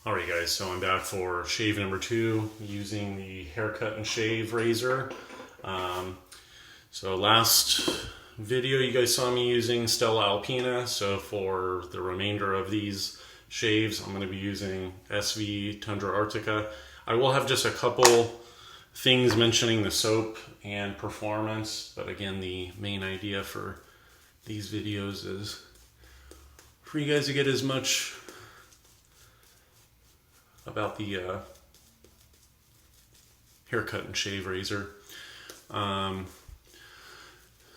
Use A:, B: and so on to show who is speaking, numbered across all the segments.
A: Alright guys, so I'm back for shave number 2 using the haircut and shave razor. So last video you guys saw me using Stella Alpina, so for the remainder of these shaves I'm going to be using SV Tundra Arctica. I will have just a couple things mentioning the soap and performance, but again the main idea for these videos is for you guys to get as much about the haircut and shave razor.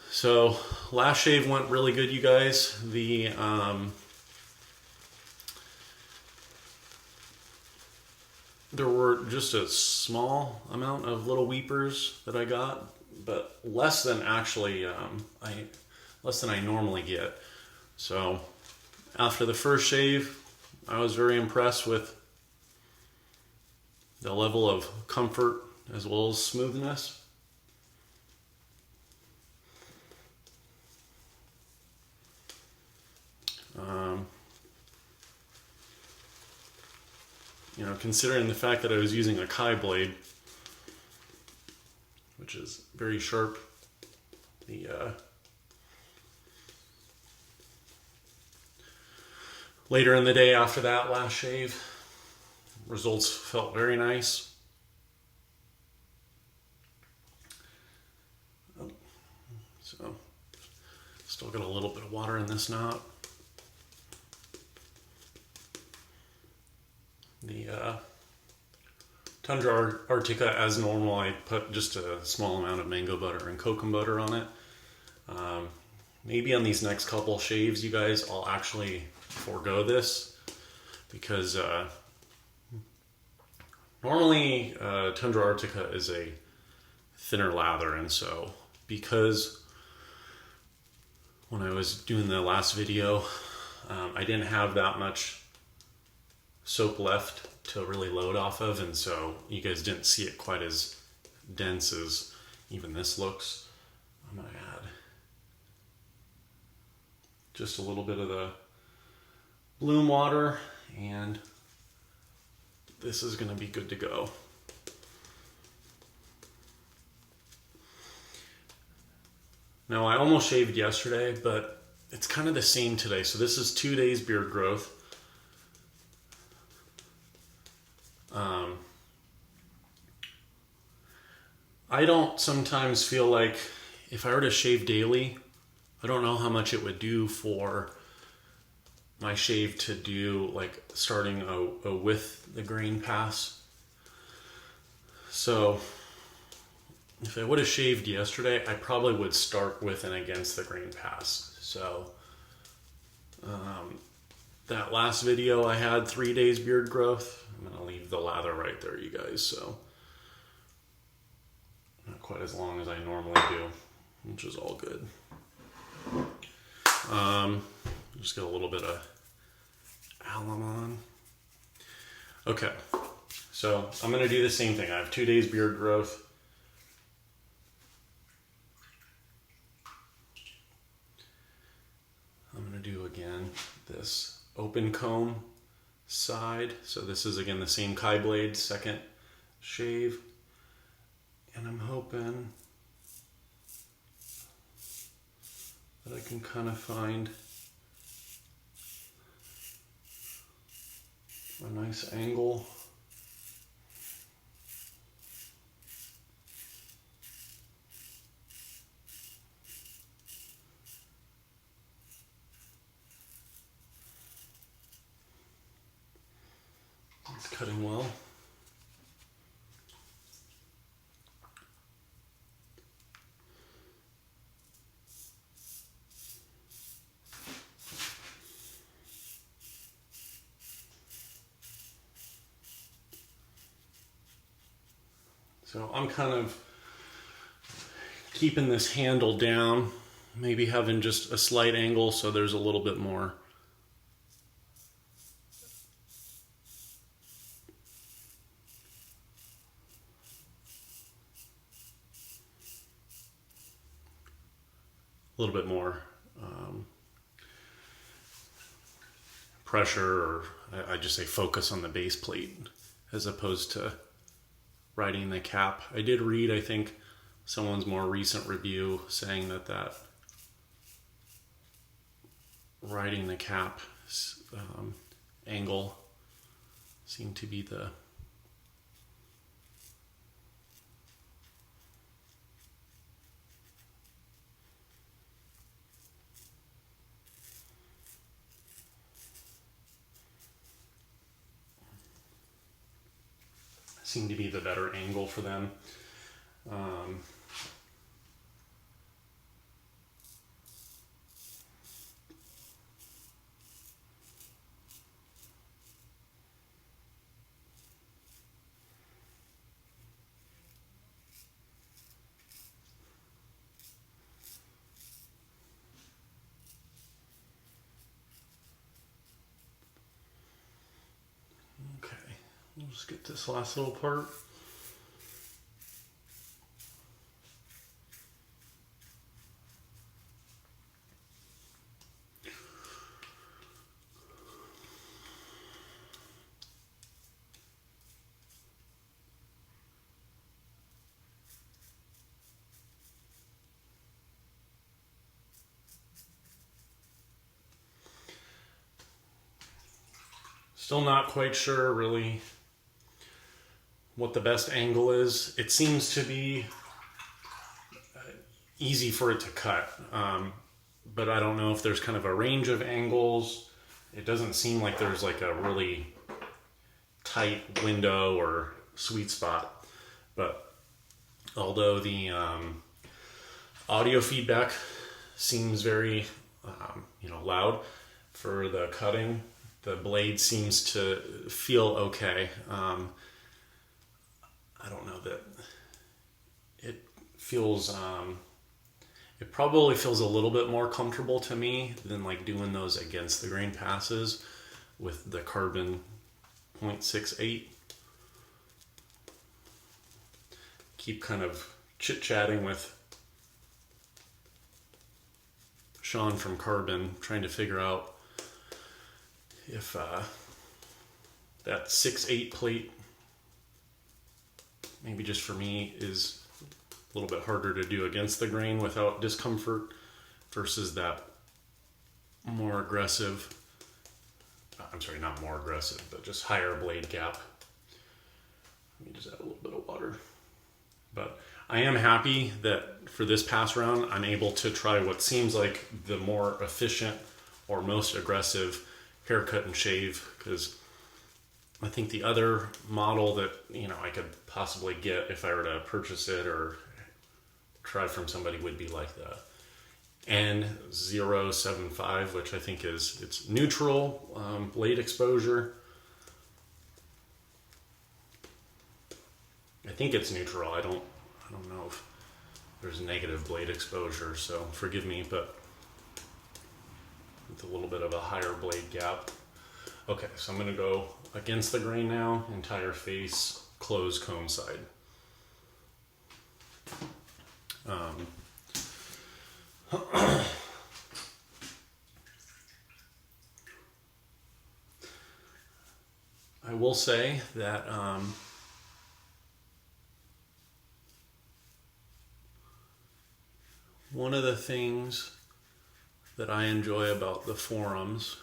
A: So last shave went really good, you guys. There were just a small amount of little weepers that I got, but less than actually less than I normally get. So after the first shave, I was very impressed with the level of comfort as well as smoothness. You know, considering the fact that I was using a Kai blade, which is very sharp, later in the day after that last shave, results felt very nice. So, still got a little bit of water in this knot. The Tundra Arctica, as normal, I put just a small amount of mango butter and kokum butter on it. Maybe on these next couple shaves, you guys, I'll actually forego this because normally Tundra Arctica is a thinner lather, and so because when I was doing the last video, I didn't have that much soap left to really load off of, and so you guys didn't see it quite as dense as even this looks. I'm going to add just a little bit of the bloom water, and this is going to be good to go. Now, I almost shaved yesterday, but it's kind of the same today. So this is 2 days beard growth. I don't sometimes feel like if I were to shave daily, I don't know how much it would do for my shave to do like starting a with the grain pass. So if I would have shaved yesterday, I probably would start with and against the grain pass. So that last video I had 3 days beard growth. I'm going to leave the lather right there, you guys. So not quite as long as I normally do, which is all good. Just get a little bit of alum on. Okay, so I'm going to do the same thing. I have 2 days beard growth. I'm going to do again this open comb side. So this is again the same Kai blade, second shave. And I'm hoping that I can kind of find a nice angle. It's cutting well. So I'm kind of keeping this handle down, maybe having just a slight angle so there's a little bit more pressure, or I just say focus on the base plate as opposed to riding the cap. I did read, I think, someone's more recent review saying that riding the cap angle seemed to be the better angle for them. Okay, we'll just get this last little part. Still not quite sure really what the best angle is. It seems to be easy for it to cut, but I don't know if there's kind of a range of angles. It doesn't seem like there's like a really tight window or sweet spot, but although the audio feedback seems very loud for the cutting, the blade seems to feel okay. I don't know that it feels, it probably feels a little bit more comfortable to me than like doing those against the grain passes with the carbon 0.68. Keep kind of chit-chatting with Sean from Carbon, trying to figure out if that 6/8 plate, maybe just for me, is a little bit harder to do against the grain without discomfort versus that more aggressive, I'm sorry, not more aggressive, but just higher blade gap. Let me just add a little bit of water. But I am happy that for this pass round, I'm able to try what seems like the more efficient or most aggressive haircut and shave, because I think the other model that I could possibly get if I were to purchase it or try from somebody would be like the P075, which I think it's neutral blade exposure. I think it's neutral. I don't know if there's negative blade exposure, so forgive me, but with a little bit of a higher blade gap. Okay, so I'm going to go against the grain now, entire face, close comb side. I will say that one of the things that I enjoy about the forums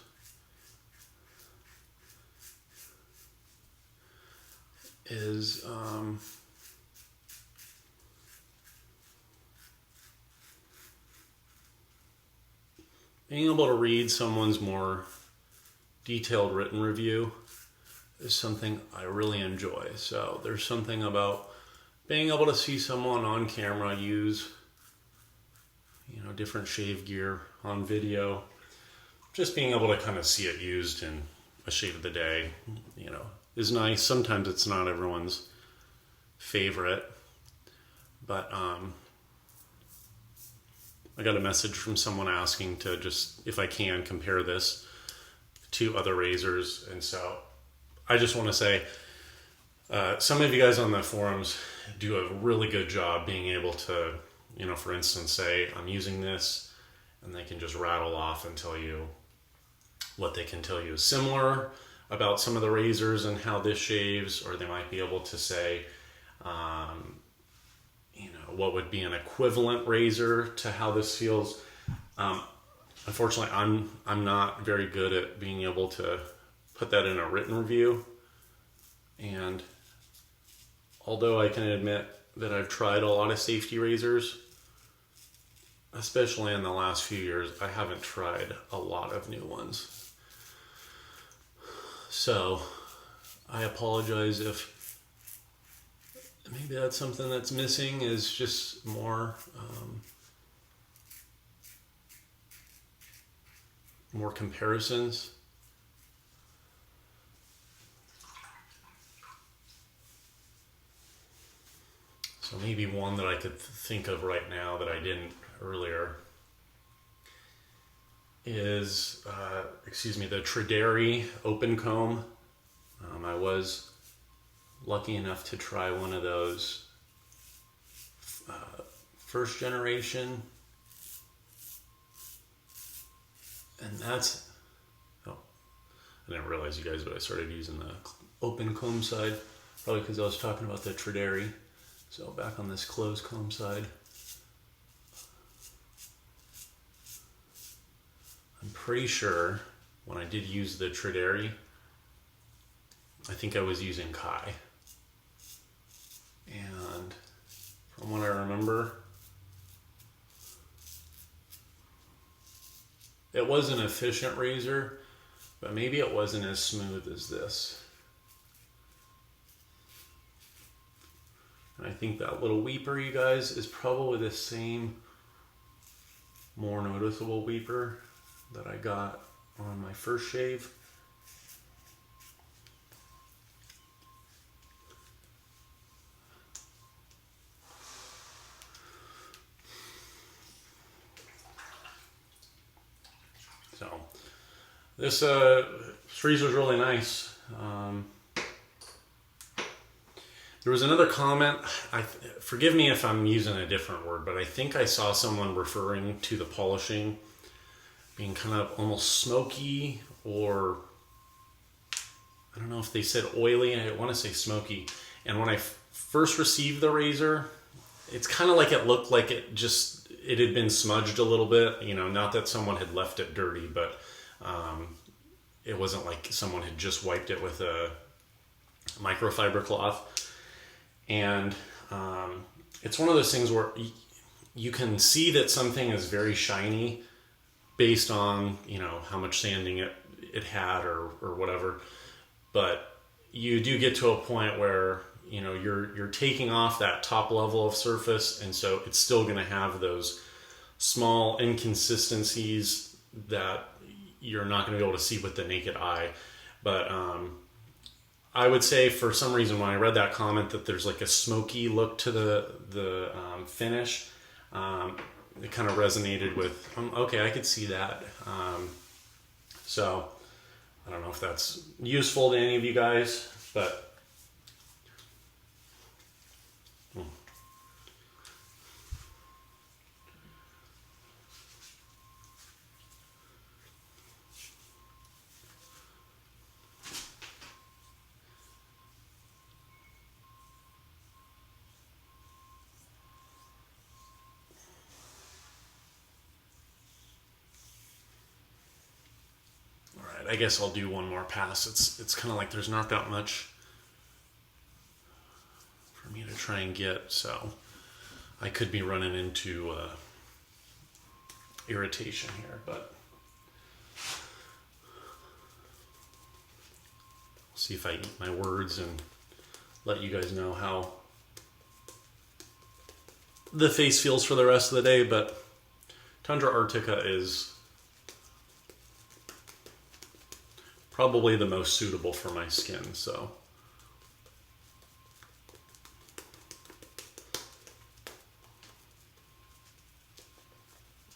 A: is being able to read someone's more detailed written review is something I really enjoy. So there's something about being able to see someone on camera use different shave gear on video, just being able to kind of see it used in a shave of the day, is nice. Sometimes it's not everyone's favorite, but I got a message from someone asking to just, if I can, compare this to other razors, and so I just want to say some of you guys on the forums do a really good job being able to, for instance, say I'm using this, and they can just rattle off and tell you what they can tell you is similar about some of the razors and how this shaves, or they might be able to say, what would be an equivalent razor to how this feels. Unfortunately, I'm not very good at being able to put that in a written review. And although I can admit that I've tried a lot of safety razors, especially in the last few years, I haven't tried a lot of new ones. So I apologize if maybe that's something that's missing, is just more comparisons. So maybe one that I could think of right now that I didn't earlier is, the Traderi Open Comb. I was lucky enough to try one of those first generation, and that's, I didn't realize, you guys, but I started using the open comb side, probably because I was talking about the Traderi. So back on this closed comb side, I'm pretty sure when I did use the Traderi, I think I was using Kai. And from what I remember, it was an efficient razor, but maybe it wasn't as smooth as this. And I think that little weeper, you guys, is probably the same more noticeable weeper that I got on my first shave. So this razor is really nice. There was another comment, forgive me if I'm using a different word, but I think I saw someone referring to the polishing being kind of almost smoky, or I don't know if they said oily. I want to say smoky. And when I first received the razor, it's kind of like it looked like it had been smudged a little bit. Not that someone had left it dirty, but it wasn't like someone had just wiped it with a microfiber cloth. And it's one of those things where you can see that something is very shiny based on, how much sanding it had or whatever. But you do get to a point where, you're taking off that top level of surface, and so it's still going to have those small inconsistencies that you're not going to be able to see with the naked eye. But I would say, for some reason, when I read that comment that there's like a smoky look to the finish, it kind of resonated with, okay, I could see that. So I don't know if that's useful to any of you guys, but I guess I'll do one more pass. It's kind of like there's not that much for me to try and get, so I could be running into irritation here, but I'll see if I eat my words and let you guys know how the face feels for the rest of the day. But Tundra Arctica is probably the most suitable for my skin, so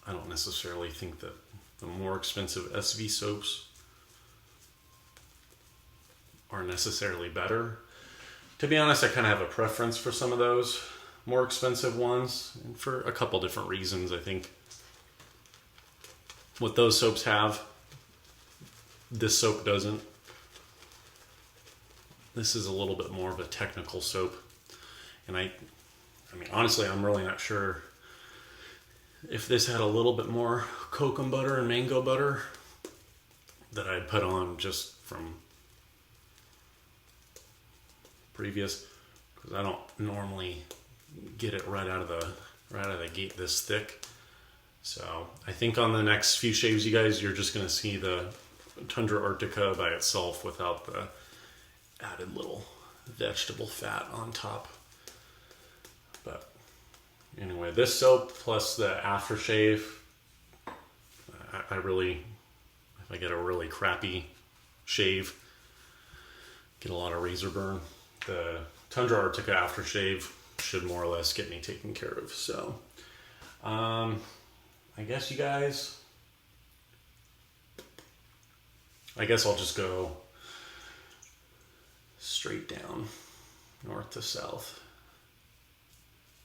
A: I don't necessarily think that the more expensive SV soaps are necessarily better. To be honest, I kind of have a preference for some of those more expensive ones, and for a couple different reasons. I think what those soaps have this soap doesn't. This is a little bit more of a technical soap. And I mean, honestly, I'm really not sure if this had a little bit more kokum butter and mango butter that I'd put on just from previous, because I don't normally get it right out of the gate this thick. So I think on the next few shaves, you guys, you're just going to see the Tundra Arctica by itself without the added little vegetable fat on top. But anyway, this soap plus the aftershave, I really, if I get a really crappy shave, get a lot of razor burn, the Tundra Arctica aftershave should more or less get me taken care of. So I guess you guys, I guess I'll just go straight down, north to south.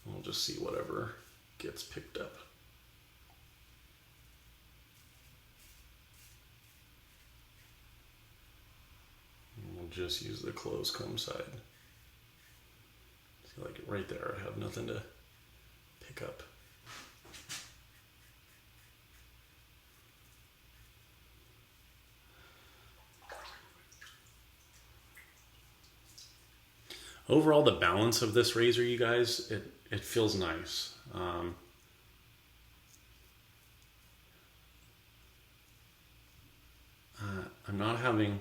A: And we'll just see whatever gets picked up. And we'll just use the closed comb side. See, like right there, I have nothing to pick up. Overall, the balance of this razor, you guys, it feels nice. I'm not having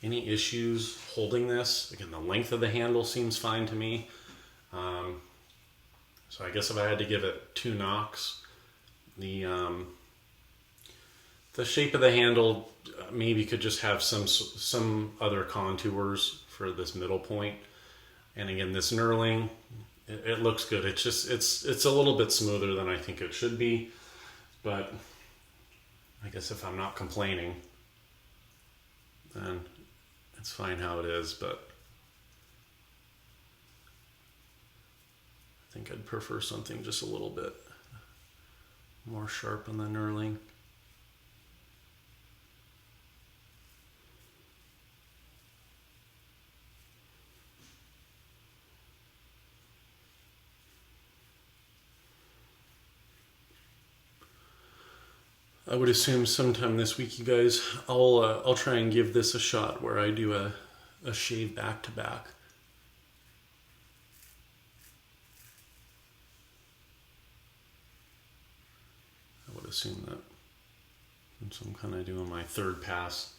A: any issues holding this. Again, the length of the handle seems fine to me. So I guess if I had to give it 2 knocks, the shape of the handle maybe could just have some other contours for this middle point. And again, this knurling, it looks good. It's just it's a little bit smoother than I think it should be. But I guess if I'm not complaining, then it's fine how it is. But I think I'd prefer something just a little bit more sharp on the knurling. I would assume sometime this week, you guys, I'll try and give this a shot where I do a shave back to back. I would assume that. And so I'm kind of doing my third pass.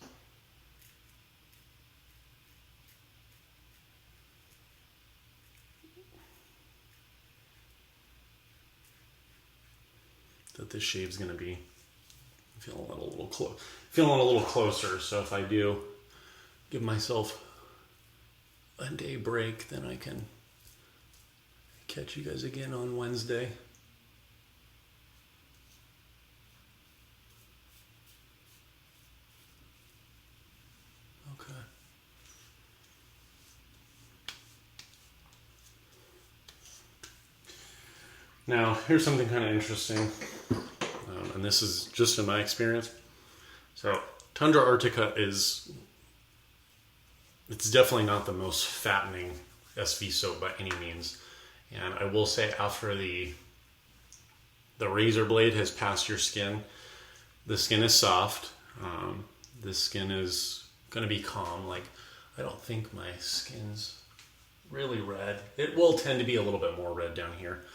A: That this shave's going to be feeling a little closer. So if I do give myself a day break, then I can catch you guys again on Wednesday. Okay. Now, here's something kind of interesting. And this is just in my experience. So Tundra Arctica it's definitely not the most fattening SV soap by any means. And I will say, after the razor blade has passed your skin, the skin is soft. The skin is going to be calm. Like, I don't think my skin's really red. It will tend to be a little bit more red down here,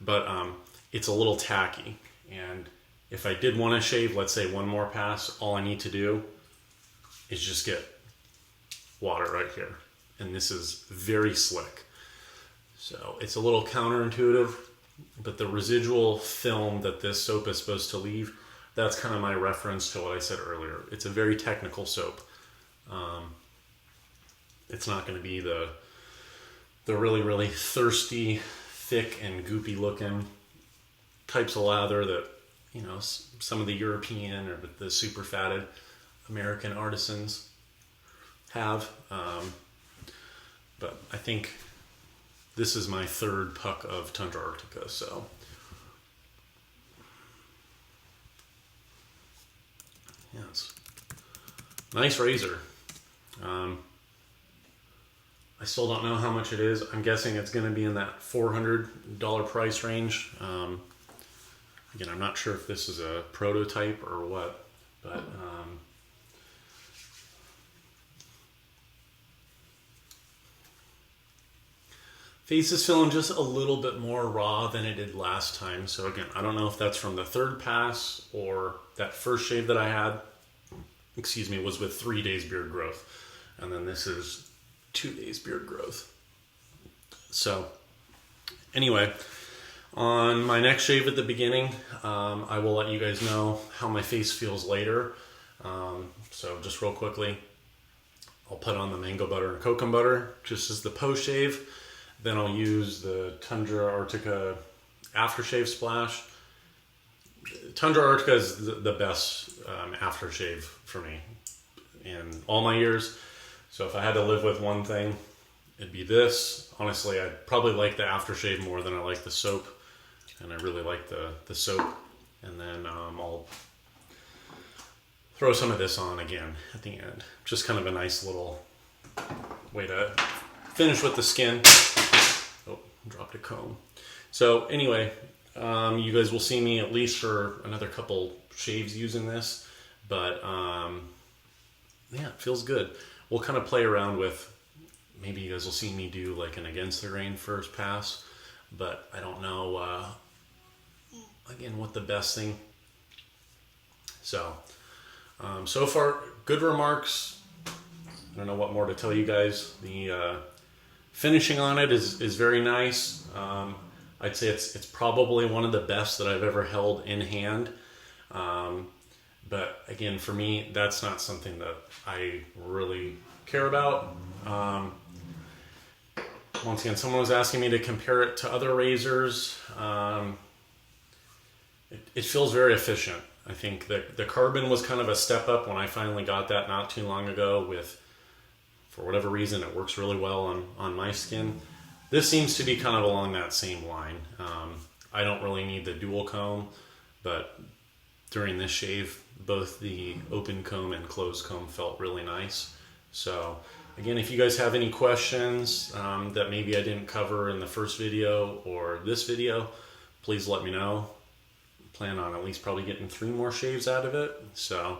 A: but it's a little tacky. And if I did want to shave, let's say one more pass, all I need to do is just get water right here. And this is very slick. So it's a little counterintuitive, but the residual film that this soap is supposed to leave, that's kind of my reference to what I said earlier. It's a very technical soap. It's not going to be the really, really thirsty, thick and goopy looking types of lather that, you know, some of the European or the super fatted American artisans have. But I think this is my third puck of Tundra Arctica, so Yeah, it's a nice razor. I still don't know how much it is. I'm guessing it's going to be in that $400 price range. Again, I'm not sure if this is a prototype or what, but face is feeling just a little bit more raw than it did last time. So again, I don't know if that's from the third pass or that first shave that I had, excuse me, was with 3 days beard growth. And then this is 2 days beard growth. So anyway, on my next shave at the beginning, I will let you guys know how my face feels later. So just real quickly, I'll put on the mango butter and kokum butter just as the post shave. Then I'll use the Tundra Arctica aftershave splash. Tundra Arctica is the best aftershave for me in all my years. So if I had to live with one thing, it'd be this. Honestly, I'd probably like the aftershave more than I like the soap. And I really like the soap. And then I'll throw some of this on again at the end. Just kind of a nice little way to finish with the skin. Oh, dropped a comb. So anyway, you guys will see me at least for another couple shaves using this. But yeah, it feels good. We'll kind of play around with, maybe you guys will see me do like an against the grain first pass. But I don't know, again, what the best thing. So, so far, good remarks. I don't know what more to tell you guys. The finishing on it is very nice. I'd say it's probably one of the best that I've ever held in hand. But again, for me, that's not something that I really care about. Once again, someone was asking me to compare it to other razors. It feels very efficient. I think that the carbon was kind of a step up when I finally got that not too long ago. For whatever reason, it works really well on my skin. This seems to be kind of along that same line. I don't really need the dual comb, but during this shave, both the open comb and closed comb felt really nice. So again, if you guys have any questions that maybe I didn't cover in the first video or this video, please let me know. Plan on at least probably getting 3 more shaves out of it. So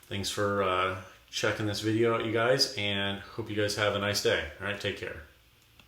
A: thanks for checking this video out, you guys, and hope you guys have a nice day. All right, take care.